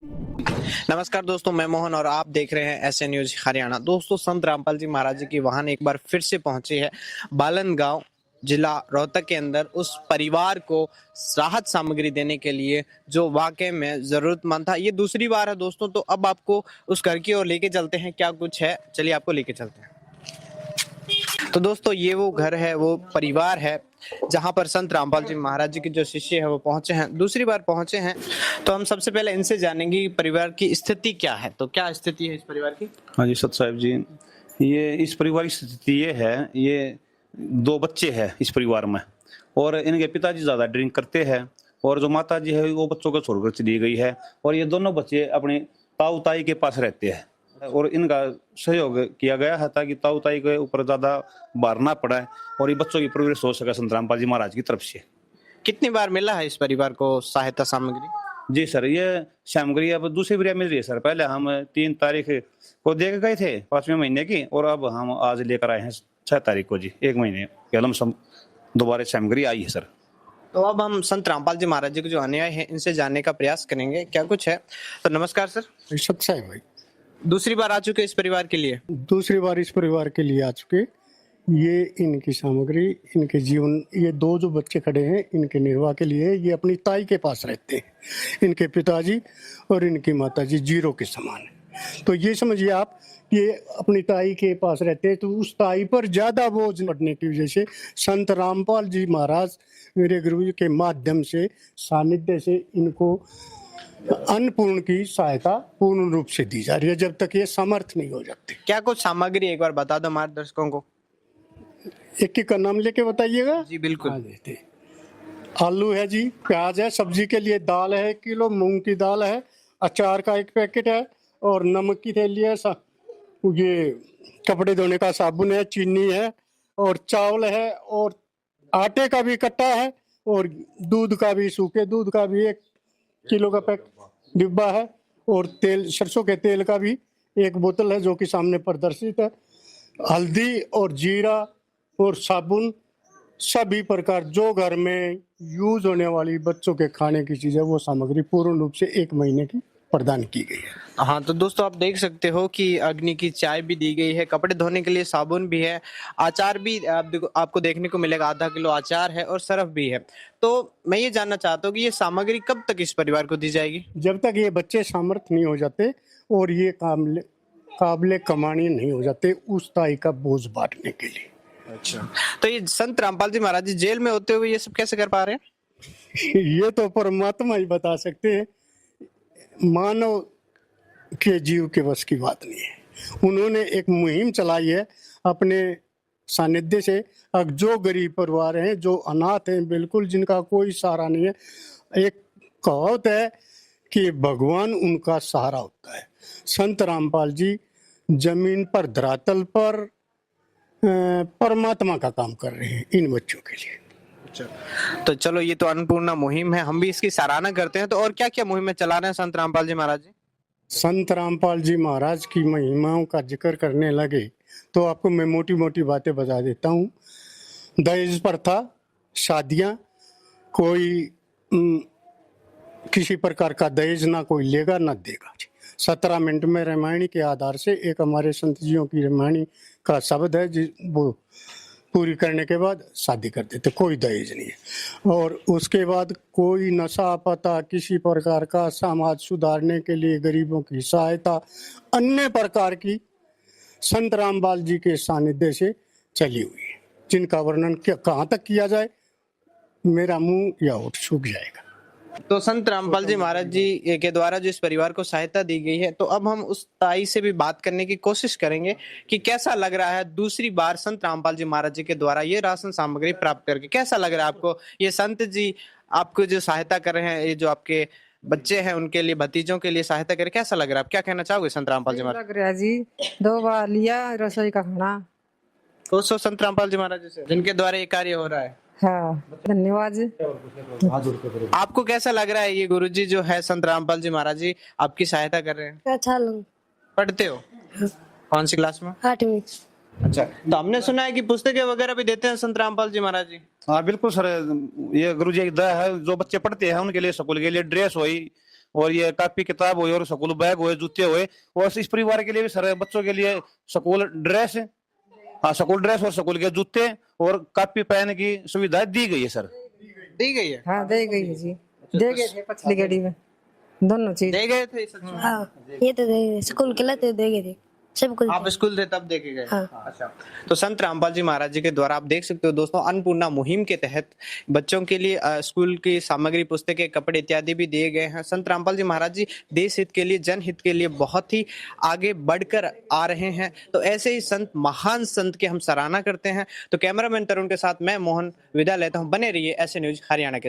नमस्कार दोस्तों, मैं मोहन और आप देख रहे हैं एसए न्यूज हरियाणा। दोस्तों, संत रामपाल जी महाराज जी की वाहन एक बार फिर से पहुंची है बालन गांव जिला रोहतक के अंदर उस परिवार को राहत सामग्री देने के लिए जो वाकई में जरूरतमंद था। ये दूसरी बार है दोस्तों, तो अब आपको उस घर की ओर लेके चलते हैं। क्या कुछ है, चलिए आपको लेके चलते हैं। तो दोस्तों, ये वो घर है, वो परिवार है जहां पर संत रामपाल जी महाराज जी के जो शिष्य है वो पहुंचे हैं, दूसरी बार पहुंचे हैं। तो हम सबसे पहले इनसे जानेंगे कि परिवार की स्थिति क्या है। तो क्या स्थिति है इस परिवार की? हाँ जी, सत साहब जी, ये इस परिवार की स्थिति ये है, ये 2 बच्चे हैं इस परिवार में, और इनके पिताजी ज़्यादा ड्रिंक करते हैं, और जो माता जी है वो बच्चों को छोड़कर चली गई है, और ये दोनों बच्चे अपने ताऊ ताई के पास रहते हैं, और इनका सहयोग किया गया है ताकि ताऊ ताई के ऊपर ज़्यादा भार ना पड़े और ये बच्चों की परवरिश हो सके संत रामपाल जी महाराज की तरफ से। कितनी बार मिला है इस परिवार को सहायता सामग्री? जी सर, ये सामग्री अब दूसरी बार मिल रही है सर। पहले हम 3 तारीख को दे के गए थे 5वें महीने की, और अब हम आज लेकर आए हैं 6 तारीख को जी, 1 महीने के लमसम दोबारा सामग्री आई है सर। तो अब हम संत रामपाल जी महाराज जी के जो अनुयायी हैं इनसे जानने का प्रयास करेंगे क्या कुछ है। तो नमस्कार सर। सच्चा है भाई। दूसरी बार आ चुके इस परिवार के लिए? दूसरी बार इस परिवार के लिए आ चुके। ये इनकी सामग्री, इनके जीवन, ये 2 जो बच्चे खड़े हैं इनके निर्वाह के लिए ये अपनी ताई के पास रहते हैं। इनके पिताजी और इनकी माताजी जीरो के समान है। तो ये समझिए आप, ये अपनी ताई के पास रहते हैं, तो उस ताई पर ज्यादा बोझ पड़ने की वजह से संत रामपाल जी महाराज मेरे गुरु जी के माध्यम से, सानिध्य से इनको अन्नपूर्ण की सहायता पूर्ण रूप से दी जा रही है जब तक ये समर्थ नहीं हो जाते। क्या कुछ सामग्री एक बार बता दो हमारे दर्शकों को। एक एक का नाम लेके बताइएगा। जी बिल्कुल। हाँ देते। आलू है जी, प्याज है, सब्जी के लिए दाल है 1 किलो, मूंग की दाल है, अचार का 1 पैकेट है, और नमक की थैली है, ये कपड़े धोने का साबुन है, चीनी है, और चावल है, और आटे का भी कट्टा है, और दूध का भी, सूखे दूध का भी 1 किलो का डिब्बा है, और तेल, सरसों के तेल का भी 1 बोतल है जो कि सामने प्रदर्शित है। हल्दी और जीरा और साबुन, सभी प्रकार जो घर में यूज होने वाली बच्चों के खाने की चीज है वो सामग्री पूर्ण रूप से 1 महीने की प्रदान की गई है। हाँ, तो दोस्तों आप देख सकते हो कि अग्नि की चाय भी दी गई है, कपड़े धोने के लिए साबुन भी है, अचार भी आपको देखने को मिलेगा, आधा किलो अचार है और सरफ भी है। तो मैं ये जानना चाहता हूँ कि ये सामग्री कब तक इस परिवार को दी जाएगी? जब तक ये बच्चे सामर्थ्य नहीं हो जाते और ये काबिले कमाने नहीं हो जाते उस ताई का बोझ बांटने के लिए। अच्छा, तो ये संत रामपाल जी महाराज जी जेल में होते हुए ये सब कैसे कर पा रहे हैं? ये तो परमात्मा ही बता सकते हैं, मानव के जीव के बस की बात नहीं है। उन्होंने एक मुहिम चलाई है अपने सानिध्य से। अब जो गरीब परिवार हैं, जो अनाथ हैं, बिल्कुल जिनका कोई सहारा नहीं है, एक कहावत है कि भगवान उनका सहारा होता है। संत रामपाल जी जमीन पर, धरातल पर परमात्मा का काम कर रहे हैं इन बच्चों के लिए। तो चलो, ये तो अन्नपूर्णा मुहिम है, हम भी इसकी सराहना करते हैं। तो और क्या क्या मुहिमें चला रहे हैं संत रामपाल जी महाराज जी? संत रामपाल जी महाराज की महिमाओं का जिक्र करने लगे तो आपको मैं मोटी मोटी बातें बता देता हूँ। दहेज प्रथा, शादियाँ, कोई किसी प्रकार का दहेज ना कोई लेगा ना देगा। 17 मिनट में रामायणी के आधार से एक हमारे संत जियों की रामायणी का शब्द है वो पूरी करने के बाद शादी कर देते, कोई दहेज नहीं है। और उसके बाद कोई नशा पता, किसी प्रकार का समाज सुधारने के लिए गरीबों की सहायता, अन्य प्रकार की संत रामपाल जी के सानिध्य से चली हुई है, जिनका वर्णन कहाँ तक किया जाए, मेरा मुंह या होठ सूख जाएगा। तो संत रामपाल जी महाराज जी के द्वारा जो इस परिवार को सहायता दी गई है, तो अब हम उस ताई से भी बात करने की कोशिश करेंगे कि कैसा लग रहा है दूसरी बार संत रामपाल जी महाराज जी के द्वारा ये राशन सामग्री प्राप्त करके। कैसा लग रहा है आपको? ये संत जी आपको जो सहायता कर रहे हैं, ये जो आपके बच्चे हैं उनके लिए, भतीजों के लिए सहायता करे, कैसा लग रहा है? आप क्या कहना चाहोगे संत रामपाल जी महाराज? लग रहा है जी, 2 बार लिया रसोई का खाना। तो संत रामपाल जी महाराज जी से जिनके द्वारा ये कार्य हो रहा है। हाँ, धन्यवाद जी। आपको कैसा लग रहा है ये गुरुजी जो है संत रामपाल जी महाराज जी आपकी सहायता कर रहे हैं? अच्छा लग। पढ़ते हो? कौन सी क्लास में? 8वीं। अच्छा, तो हमने सुना है कि पुस्तकें वगैरह भी देते हैं संत रामपाल जी महाराज जी। हाँ बिल्कुल सर, ये गुरु जी की दया है, जो बच्चे पढ़ते हैं उनके लिए, स्कूल के लिए ड्रेस हुई, और ये कॉपी किताब हुए और स्कूल बैग हुए, जूते हुए, और इस परिवार के लिए भी सर बच्चों के लिए स्कूल ड्रेस, हाँ स्कूल ड्रेस और स्कूल के जूते और कॉपी पेन की सुविधा दी गई है सर। दी गई है, हाँ दे गई है जी, दे गए थे पिछली गाड़ी में दोनों चीज। दे गए थे सच में? हाँ ये तो दे स्कूल के लाते दे गए थे सब कुछ। आप स्कूल थे तब देखे गए? हाँ। अच्छा। तो संत रामपाल जी महाराज जी के द्वारा आप देख सकते हो दोस्तों, अन्नपूर्णा मुहिम के तहत बच्चों के लिए स्कूल की सामग्री, पुस्तकें, कपड़े इत्यादि भी दिए गए हैं। संत रामपाल जी महाराज जी देश हित के लिए, जनहित के लिए बहुत ही आगे बढ़कर आ रहे हैं। तो ऐसे ही संत, महान संत की हम सराहना करते हैं। तो कैमरामैन तरुण के साथ मैं मोहन विदा लेता हूँ। बने रहिए ऐसे न्यूज हरियाणा के।